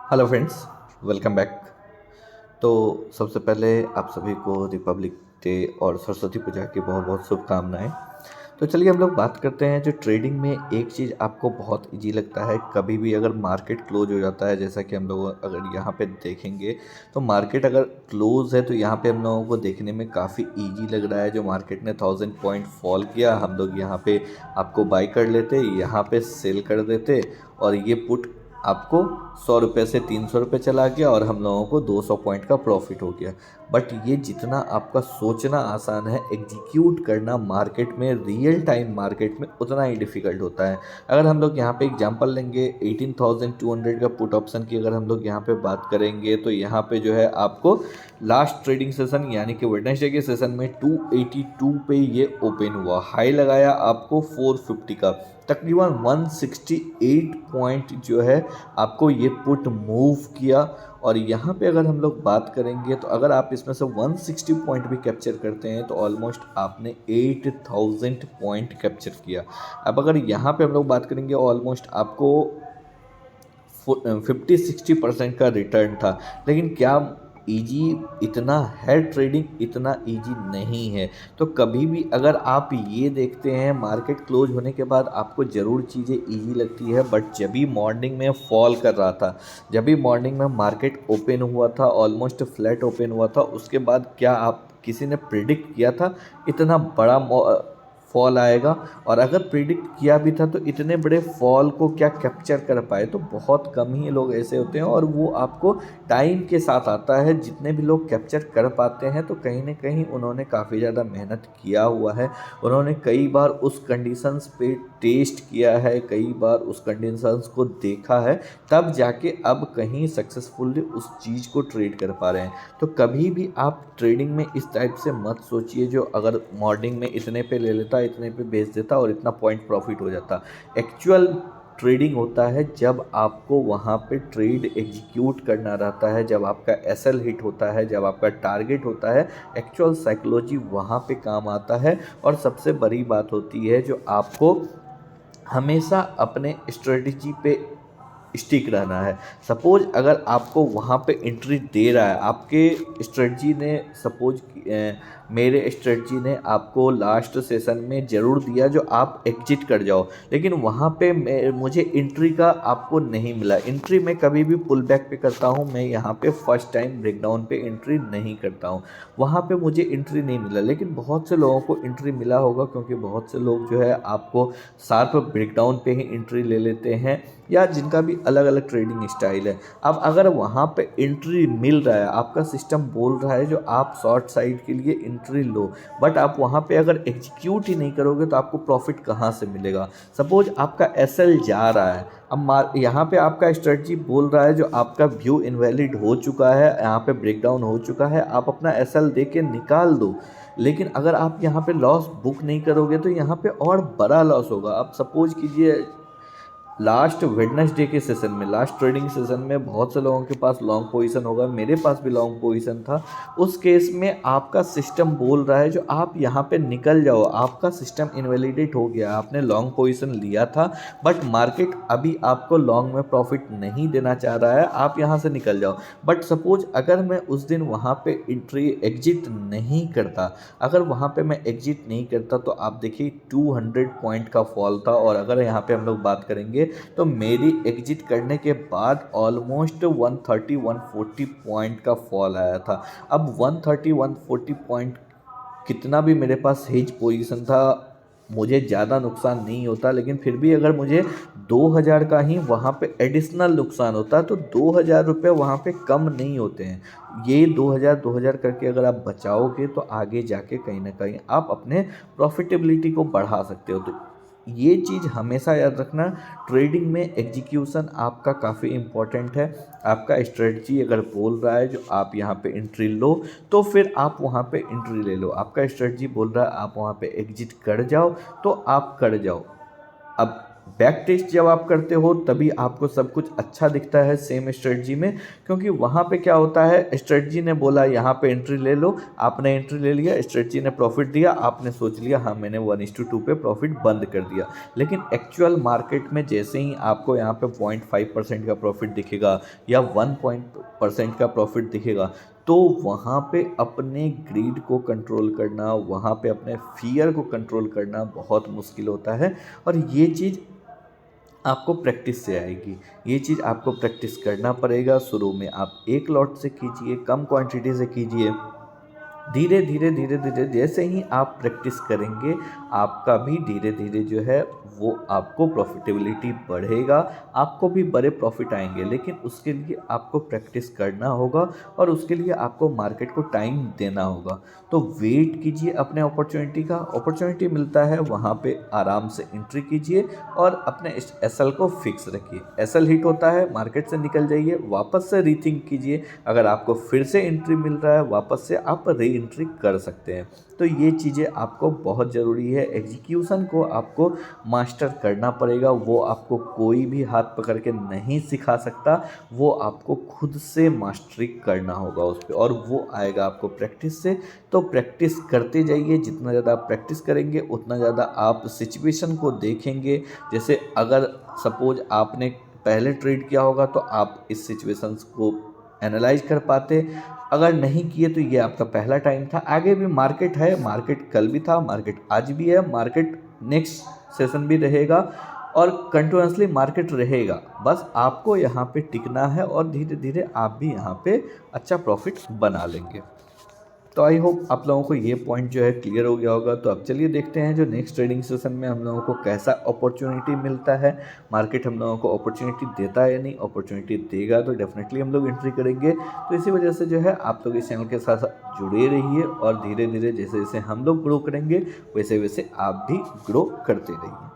Hello friends, welcome back. तो सबसे पहले आप सभी को रिपब्लिक डे और सरस्वती पूजा की बहुत बहुत शुभकामनाएं। तो चलिए हम लोग बात करते हैं। जो ट्रेडिंग में एक चीज़ आपको बहुत इजी लगता है, कभी भी अगर मार्केट क्लोज हो जाता है, जैसा कि हम लोग अगर यहाँ पे देखेंगे तो मार्केट अगर क्लोज है तो यहाँ पे हम लोगों को देखने में काफ़ी इजी लग रहा है। जो मार्केट ने 1000 पॉइंट फॉल किया, हम लोग यहाँ पे आपको बाई कर लेते, यहाँ पे सेल कर देते और ये पुट आपको 100 रुपये से 300 रुपये चला गया और हम लोगों को 200 पॉइंट का प्रॉफिट हो गया। बट ये जितना आपका सोचना आसान है, एग्जीक्यूट करना मार्केट में, रियल टाइम मार्केट में उतना ही डिफ़िकल्ट होता है। अगर हम लोग यहाँ पे एग्जांपल लेंगे 18,200 का पुट ऑप्शन की, अगर हम लोग यहाँ पे बात करेंगे तो यहाँ पे जो है आपको लास्ट ट्रेडिंग सेशन यानी कि वेडनेसडे के सेशन में 282 पे ये ओपन हुआ, हाई लगाया आपको 450 का, तकरीबन 168 पॉइंट जो है आपको ये पुट मूव किया। और यहाँ पे अगर हम लोग बात करेंगे तो अगर आप इसमें से 160 पॉइंट भी कैप्चर करते हैं तो ऑलमोस्ट आपने 8000 पॉइंट कैप्चर किया। अब अगर यहाँ पे हम लोग बात करेंगे, ऑलमोस्ट आपको 50-60% का रिटर्न था। लेकिन क्या ईजी इतना है? ट्रेडिंग इतना ईजी नहीं है। तो कभी भी अगर आप ये देखते हैं, मार्केट क्लोज होने के बाद आपको ज़रूर चीज़ें ईजी लगती है, बट जब भी मॉर्निंग में फॉल कर रहा था, जब भी मॉर्निंग में मार्केट ओपन हुआ था, ऑलमोस्ट फ्लैट ओपन हुआ था, उसके बाद क्या आप किसी ने प्रिडिक्ट किया था इतना बड़ा फॉल आएगा? और अगर प्रिडिक्ट किया भी था तो इतने बड़े फॉल को क्या कैप्चर कर पाए? तो बहुत कम ही लोग ऐसे होते हैं और वो आपको टाइम के साथ आता है। जितने भी लोग कैप्चर कर पाते हैं तो कहीं ना कहीं उन्होंने काफ़ी ज़्यादा मेहनत किया हुआ है, उन्होंने कई बार उस कंडीशंस पे टेस्ट किया है, कई बार उस कंडीशंस को देखा है, तब जाके अब कहीं सक्सेसफुली उस चीज़ को ट्रेड कर पा रहे हैं। तो कभी भी आप ट्रेडिंग में इस टाइप से मत सोचिए जो अगर मॉर्निंग में इतने पे ले लेता, इतने पे बेच देता और इतना पॉइंट प्रॉफिट हो जाता। एक्चुअल ट्रेडिंग होता है जब आपको वहाँ पे ट्रेड एग्जीक्यूट करना रहता है, जब आपका एसएल हिट होता है, जब आपका टारगेट होता है। एक्चुअल साइकोलॉजी वहाँ पे काम आता है। और सबसे बड़ी बात होती है जो आपको हमेशा अपने स्ट्रेटजी पे स्टिक रहना है। सपोज अगर आपको वहाँ पे एंट्री दे रहा है, आपके स्ट्रेटजी ने सपोज मेरे स्ट्रेटजी ने आपको लास्ट सेशन में ज़रूर दिया जो आप एग्जिट कर जाओ, लेकिन वहाँ पे मुझे एंट्री का आपको नहीं मिला। एंट्री मैं कभी भी पुल बैक पे करता हूँ, मैं यहाँ पे फर्स्ट टाइम ब्रेकडाउन पे एंट्री नहीं करता हूँ। वहाँ पे मुझे एंट्री नहीं मिला, लेकिन बहुत से लोगों को एंट्री मिला होगा, क्योंकि बहुत से लोग जो है आपको शार्प ब्रेकडाउन पे ही एंट्री ले लेते हैं, या जिनका भी अलग अलग ट्रेडिंग स्टाइल है। अब अगर वहाँ पे एंट्री मिल रहा है, आपका सिस्टम बोल रहा है जो आप शॉर्ट साइड के लिए एंट्री लो, बट आप वहाँ पे अगर एग्जीक्यूट ही नहीं करोगे तो आपको प्रॉफिट कहाँ से मिलेगा? सपोज आपका एसएल जा रहा है, अब यहाँ पे आपका स्ट्रेटजी बोल रहा है जो आपका व्यू इनवैलिड हो चुका है, यहाँ पे ब्रेकडाउन हो चुका है, आप अपना एसएल दे के निकाल दो। लेकिन अगर आप यहाँ पे लॉस बुक नहीं करोगे तो यहाँ पे और बड़ा लॉस होगा। अब सपोज कीजिए लास्ट वेडनेसडे के सेशन में, लास्ट ट्रेडिंग सेशन में बहुत से लोगों के पास लॉन्ग पोजीशन होगा, मेरे पास भी लॉन्ग पोजीशन था। उस केस में आपका सिस्टम बोल रहा है जो आप यहाँ पे निकल जाओ, आपका सिस्टम इनवैलिडेट हो गया, आपने लॉन्ग पोजीशन लिया था, बट मार्केट अभी आपको लॉन्ग में प्रॉफिट नहीं देना चाह रहा है, आप यहाँ से निकल जाओ। बट सपोज अगर मैं उस दिन वहाँ पे एंट्री एग्जिट नहीं करता, अगर वहाँ पे मैं एग्जिट नहीं करता तो आप देखिए 200 पॉइंट का फॉल था। और अगर यहाँ पे हम लोग बात करेंगे तो मेरी एग्जिट करने के बाद ऑलमोस्ट 130-140 पॉइंट का फॉल आया था। अब 130-140 पॉइंट कितना भी मेरे पास हेज पोजीशन था, मुझे ज़्यादा नुकसान नहीं होता, लेकिन फिर भी अगर मुझे 2000 का ही वहाँ पे एडिशनल नुकसान होता तो 2000 रुपये वहाँ पे कम नहीं होते हैं। ये 2000 करके अगर आप बचाओगे तो आगे जाके कहीं ना कहीं आप अपने प्रॉफिटेबिलिटी को बढ़ा सकते हो। तो ये चीज़ हमेशा याद रखना, ट्रेडिंग में एग्जीक्यूशन आपका काफ़ी इम्पोर्टेंट है। आपका स्ट्रेटजी अगर बोल रहा है जो आप यहाँ पे एंट्री लो, तो फिर आप वहाँ पे एंट्री ले लो। आपका स्ट्रेटजी बोल रहा है आप वहाँ पे एग्जिट कर जाओ, तो आप कर जाओ। अब बैक टेस्ट जब आप करते हो तभी आपको सब कुछ अच्छा दिखता है सेम स्ट्रेटजी में, क्योंकि वहाँ पे क्या होता है, स्ट्रेटजी ने बोला यहाँ पे एंट्री ले लो, आपने एंट्री ले लिया, स्ट्रेटजी ने प्रॉफिट दिया, आपने सोच लिया हाँ मैंने 1:2 पे प्रॉफिट बंद कर दिया। लेकिन एक्चुअल मार्केट में जैसे ही आपको यहाँ पे 0.5% का प्रॉफिट दिखेगा या 1% का प्रॉफिट दिखेगा, तो वहाँ पे अपने ग्रीड को कंट्रोल करना, वहाँ पे अपने फियर को कंट्रोल करना बहुत मुश्किल होता है। और ये चीज़ आपको प्रैक्टिस से आएगी, ये चीज़ आपको प्रैक्टिस करना पड़ेगा। शुरू में आप एक लॉट से कीजिए, कम क्वांटिटी से कीजिए, धीरे धीरे धीरे धीरे जैसे ही आप प्रैक्टिस करेंगे, आपका भी धीरे धीरे जो है वो आपको प्रॉफिटेबिलिटी बढ़ेगा, आपको भी बड़े प्रॉफिट आएंगे। लेकिन उसके लिए आपको प्रैक्टिस करना होगा और उसके लिए आपको मार्केट को टाइम देना होगा। तो वेट कीजिए अपने अपॉर्चुनिटी का, अपॉर्चुनिटी मिलता है वहाँ पे आराम से एंट्री कीजिए और अपने एसएल को फिक्स रखिए। एसएल हिट होता है, मार्केट से निकल जाइए, वापस से रीथिंक कीजिए, अगर आपको फिर से एंट्री मिल रहा है वापस से आप री एंट्री कर सकते हैं। तो ये चीज़ें आपको बहुत ज़रूरी है, एग्जीक्यूशन को आपको मास्टर करना पड़ेगा। वो आपको कोई भी हाथ पकड़ के नहीं सिखा सकता, वो आपको खुद से मास्टरी करना होगा उस पर, और वो आएगा आपको प्रैक्टिस से। तो प्रैक्टिस करते जाइए, जितना ज़्यादा आप प्रैक्टिस करेंगे उतना ज़्यादा आप सिचुएशन को देखेंगे। जैसे अगर सपोज आपने पहले ट्रेड किया होगा तो आप इस सिचुएशंस को एनालाइज कर पाते, अगर नहीं किए तो ये आपका पहला टाइम था। आगे भी मार्केट है, मार्केट कल भी था, मार्केट आज भी है, मार्केट नेक्स्ट सेशन भी रहेगा और कंटिन्यूसली मार्केट रहेगा। बस आपको यहाँ पे टिकना है और धीरे धीरे आप भी यहाँ पे अच्छा प्रॉफिट बना लेंगे। तो आई होप आप लोगों को ये पॉइंट जो है क्लियर हो गया होगा। तो अब चलिए देखते हैं जो नेक्स्ट ट्रेडिंग सेशन में हम लोगों को कैसा अपॉर्चुनिटी मिलता है, मार्केट हम लोगों को अपॉर्चुनिटी देता है या नहीं। अपॉर्चुनिटी देगा तो डेफिनेटली हम लोग एंट्री करेंगे। तो इसी वजह से जो है आप लोग इस चैनल के साथ जुड़े रहिए और धीरे धीरे जैसे जैसे हम लोग ग्रो करेंगे वैसे वैसे आप भी ग्रो करते रहिए।